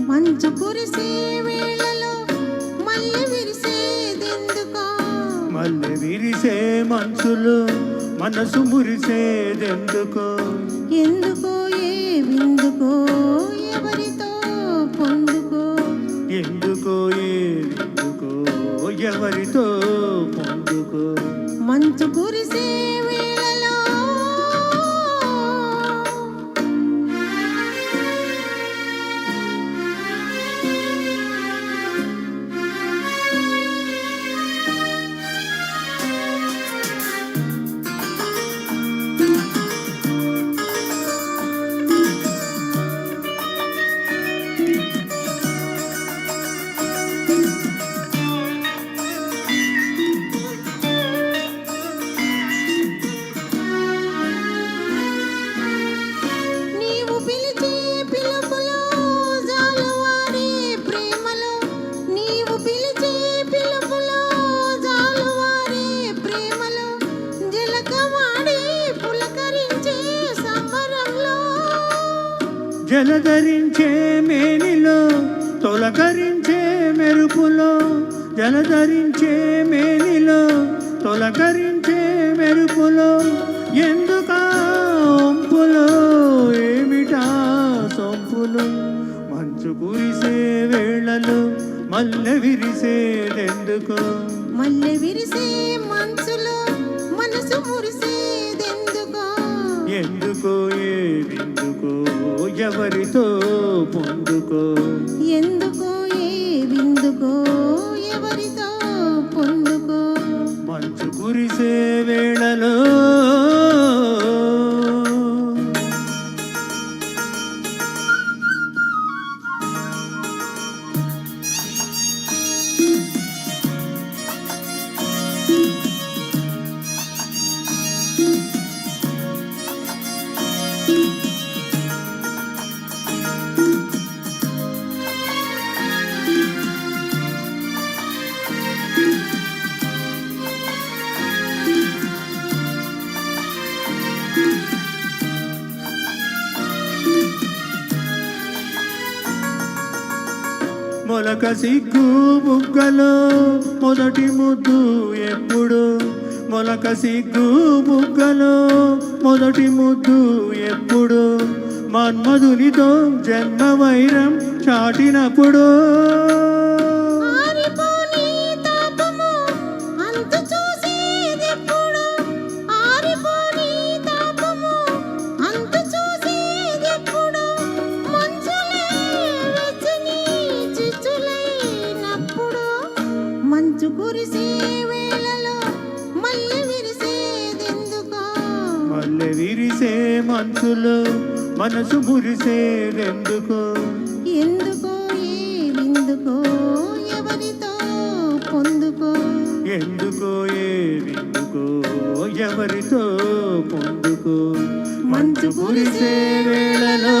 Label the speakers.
Speaker 1: మంచు కురిసే వేళలో మల్లె విరిసేదెందుకో,
Speaker 2: మల్లె విరిసే మనసులో మనసు మురిసేదెందుకో,
Speaker 1: ఎందుకో ఏ విందుకో ఎవరితో పొందుకో,
Speaker 2: ఎందుకో ఎందుకో ఎవరితో పొందుకో.
Speaker 1: మంచు కురిసే వేళలో
Speaker 2: జలధరించే మేనిలో తొలకరించే మెరుపులో, జలధరించే మేనిలో తొలకరించే మెరుపులో, ఎందుకా ఒంపులో ఏమిటా సొంపులు. మంచు కురిసే వేళలో మల్లె విరిసేదెందుకో,
Speaker 1: మల్లె విరిసే మనసులో మనసు మురిసేదెందుకో,
Speaker 2: ఎందుకో ఏవిందుకో ఎవరితో పొందుకో,
Speaker 1: ఎందుకో ఏ విందుకో ఎవరితో పొందుకో.
Speaker 2: మంచు కురిసే వేళలో మొలక సిగ్గు బుగ్గలో మొదటి ముద్దు ఎప్పుడు, మొలక సిగ్గు బుగ్గలో మొదటి ముద్దు ఎప్పుడు, మన్మధునితో జన్మ వైరం చాటినప్పుడు.
Speaker 1: మంచు కురిసే వేళలో మల్లె విరిసేదెందుకో,
Speaker 2: మల్లె విరిసే మనసులో మనసు మురిసేదెందుకో,
Speaker 1: ఎందుకో ఏ విందుకో ఎవరితో పొందుకో,
Speaker 2: ఎందుకో ఏవిందుకో ఎవరితో పొందుకో. మంచు కురిసే వేళలో